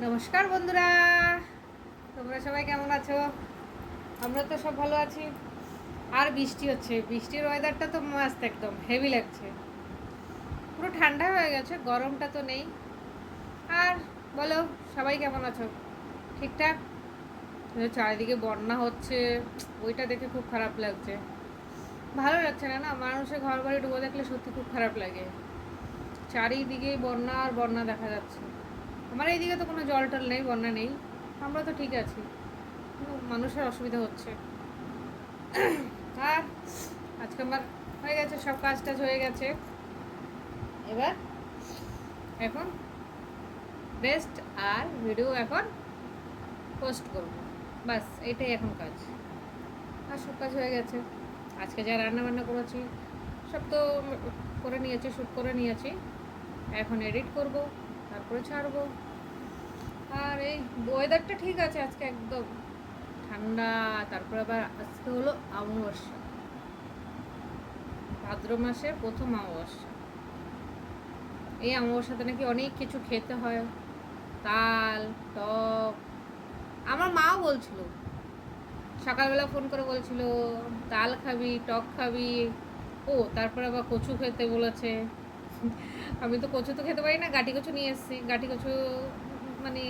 নমস্কার বন্ধুরা, তোমরা সবাই কেমন আছো? আমরা তো সব ভালো আছি। আর বৃষ্টি হচ্ছে, বৃষ্টির ওয়েদারটা তো মাস্ত, একদম হেভি লাগছে। পুরো ঠান্ডা হয়ে গেছে, গরমটা তো নেই। আর বলো, সবাই কেমন আছো? ঠিকঠাক? চারিদিকে বন্যা হচ্ছে, ওইটা দেখে খুব খারাপ লাগছে। ভালো লাগছে না, না মানুষের ঘর বাড়ি ডুবে দেখলে সত্যি খুব খারাপ লাগে। চারিদিকেই বন্যা আর বন্যা দেখা যাচ্ছে। আমার এইদিকে তো কোনো জল টল নেই, বন্যা নেই, আমরা তো ঠিক আছি। মানুষের অসুবিধা হচ্ছে। আর আজকে আমার হয়ে গেছে, সব কাজ টাজ হয়ে গেছে। এবার এখন রেস্ট আর ভিডিও এখন পোস্ট করব, বাস এটাই এখন কাজ। আর সব কাজ হয়ে গেছে। আজকে যা রান্না বান্না করেছি সব তো করে নিয়েছি, শ্যুট করে নিয়েছি। এখন এডিট করব, তারপরে ছাড়বো। আর এই ওয়েদারটা ঠিক আছে আজকে, একদম ঠান্ডা। তারপরে আবার আজকে হলো অমাবস্যা, ভাদ্র মাসের প্রথম অমাবস্যা। এই অমাবস্যাতে নাকি অনেক কিছু খেতে হয়, তাল টক। আমার মাও বলছিল, সকালবেলা ফোন করে বলছিল তাল খাবি, টক খাবি। ও তারপরে আবার কচু খেতে বলেছে। আমি তো কচু তো খেতে পারি না, গাঁটি কচু নিয়ে এসেছি, গাঁটি কচু মানে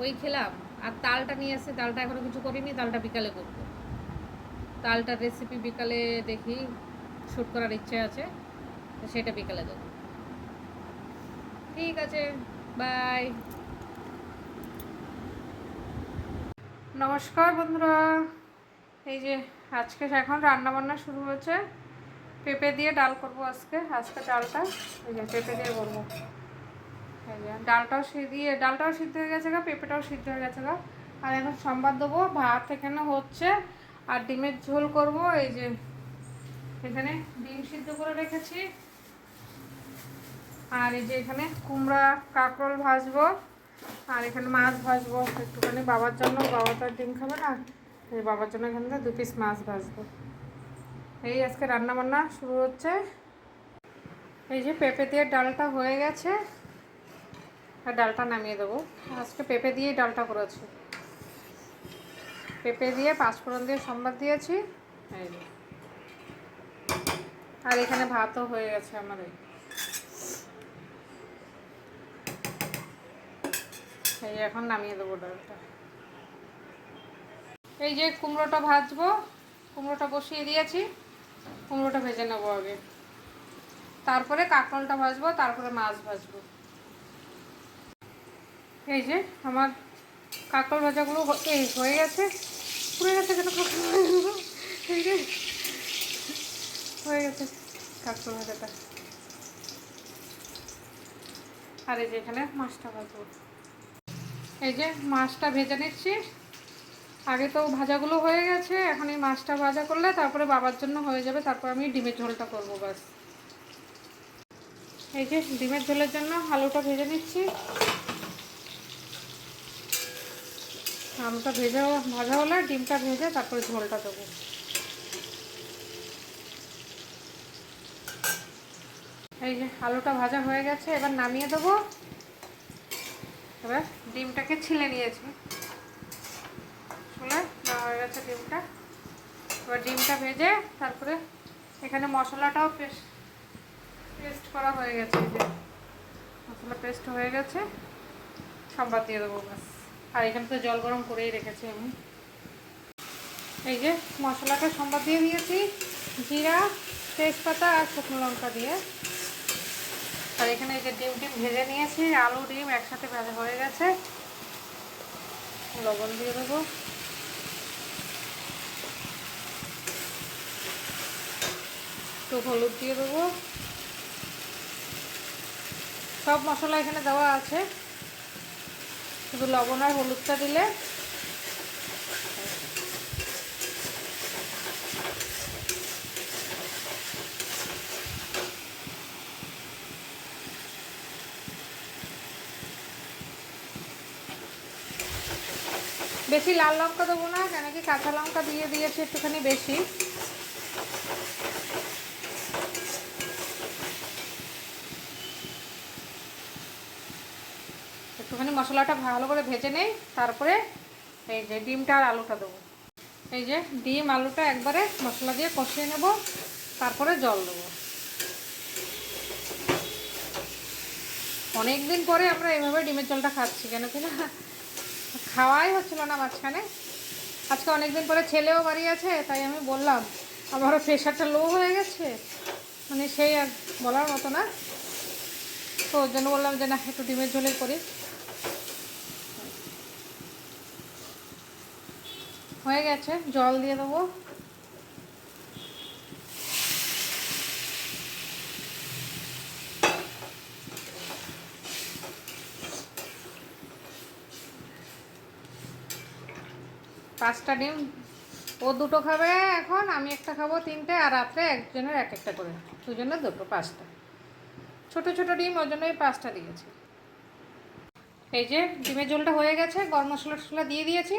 ওই খেলাম। আর তালটা নিয়ে এসেছি, তালটা এখনও কিছু করিনি, তালটা বিকালে করবো। তালটার রেসিপি বিকালে দেখি, শ্যুট করার ইচ্ছে আছে, সেটা বিকালে দেবো। ঠিক আছে, বাই। নমস্কার বন্ধুরা, এই যে আজকে এখন রান্না বান্না শুরু হয়েছে। পেঁপে দিয়ে ডাল করব আজকে। ডালটা এই যে পেঁপে দিয়ে করবো। এই যে ডালটাও সিদ্ধ হয়ে গেছে গা, পেঁপেটাও সিদ্ধ হয়ে গেছে গা। আর এখন সম্বাদ দেবো, ভাত এখানে হচ্ছে। আর ডিমের ঝোল করব। এই যে এখানে ডিম সিদ্ধ করে রেখেছি। আর এই যে এখানে কুমড়া কাঁকরোল ভাজবো। আর এখানে মাছ ভাজবো একটুখানি বাবার জন্য, বাবা তো আর ডিম খাবে না। এই বাবার জন্য এখান থেকে 2 পিস মাছ ভাজবো। এই আজকে রান্না বান্না শুরু হচ্ছে। এই যে পেঁপে দিয়ে ডালটা হয়ে গেছে, আর ডালটা নামিয়ে দেবো। আজকে পেঁপে দিয়েই ডালটা করেছি, পেঁপে দিয়ে পাঁচফোড়ন দিয়ে সম্বাদ দিয়েছি। এই যে আর এখানে ভাতও হয়ে গেছে আমার। এই এখন নামিয়ে দেবো ডালটা। এই যে কুমড়োটা ভাজবো, কুমড়োটা বসিয়ে দিয়েছি, কুমড়োটা ভেজে নেবো আগে, তারপরে কাঁকরোলটা ভাজবো, তারপরে মাছ ভাজবো। এই যে আমার কাঁকরোল ভাজাগুলো হয়ে গেছে। পুড়ে গেছে কেন কাঁকরোল? এই যে হয়ে গেছে কাঁকরোল ভাজাটা। আর এই যে এখানে মাছটা ভাজবো। এই যে মাছটা ভেজে নিচ্ছি। আগে তো ভাজাগুলো হয়ে গেছে, এখন এই মাছটা ভাজা করলে তারপরে বাবার জন্য হয়ে যাবে, তারপর আমি ডিমের ঝোলটা করবো ব্যাস। এই যে ডিমের ঝোলের জন্য আলুটা ভেজে নিচ্ছি। আলুটা ভাজা হলে ডিমটা ভেজে তারপরে ঝোলটা দেবো। এই যে আলুটা ভাজা হয়ে গেছে, এবার নামিয়ে দেবো। এবার ডিমটাকে ছিলে নিয়েছি, ছুলে দেওয়া হয়ে গেছে ডিমটা। এবার ডিমটা ভেজে তারপরে এখানে মশলাটাও পেস্ট করা হয়ে গেছে। এই যে মশলা পেস্ট হয়ে গেছে, সম্বাদ দিয়ে দেবো ব্যাস। আর এখানে তো জল গরম করেই রেখেছি আমি। এই যে মশলাটা সম্বাদ দিয়ে দিয়েছি, জিরা তেজপাতা আর শুকনো লঙ্কা দিয়ে। আর এখানে এই যে ডিম ভেজে নিয়েছি, আলু ডিম একসাথে ভাজা হয়ে গেছে। লবণ দিয়ে দেবো, একটু হলুদ দিয়ে দেবো। সব মশলা এখানে দেওয়া আছে, শুধু লবণ আর হলুদটা দিলে। বেশি লাল লঙ্কা দেবো না, কেন কি কাঁচা লঙ্কা দিয়ে দিয়েছি একটুখানি বেশি। একটুখানি মশলাটা ভালো করে ভেজে নেই, তারপরে এই যে ডিমটা আর আলুটা দেবো। এই যে ডিম আলুটা একবারে মশলা দিয়ে কষিয়ে নেব, তারপরে জল দেবো। অনেক দিন পরে আমরা এভাবে ডিমের ঝোলটা খাচ্ছি, কেন কি না খাওয়াই হচ্ছিল না মাঝখানে। আজকে অনেক দিন পরে ছেলেও বাড়ি আছে, তাই আমি বললাম আমারও প্রেশারটা লো হয়ে গেছে, মানে সেই আর বলার মতো না। তো ওর জন্য বললাম যে না, একটু ডিমের ঝোলে করি। হয়ে গেছে, জল দিয়ে দেবো। পাঁচটা ডিম, ও দুটো খাবে এখন, আমি একটা খাবো তিনটে, আর রাত্রে একজনের এক একটা করে, দুজনের দুটো, পাঁচটা। ছোট ছোট ডিম, ওই জন্যই পাঁচটা দিয়েছি। এই যে ডিমের ঝোলটা হয়ে গেছে, গরম মশলা টশলা দিয়ে দিয়েছি,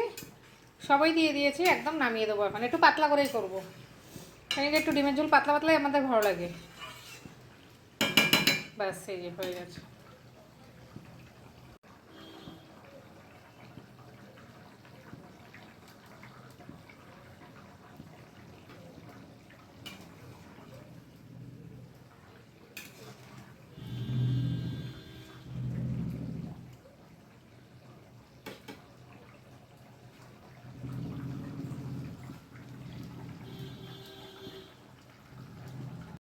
সবাই দিয়ে দিয়েছি, একদম নামিয়ে দেবো এখন। একটু পাতলা করেই করবো, কারণ একটু ডিমের ঝোল পাতলা পাতলাই আমাদের ভালো লাগে। ব্যাস, এই যে হয়ে গেছে।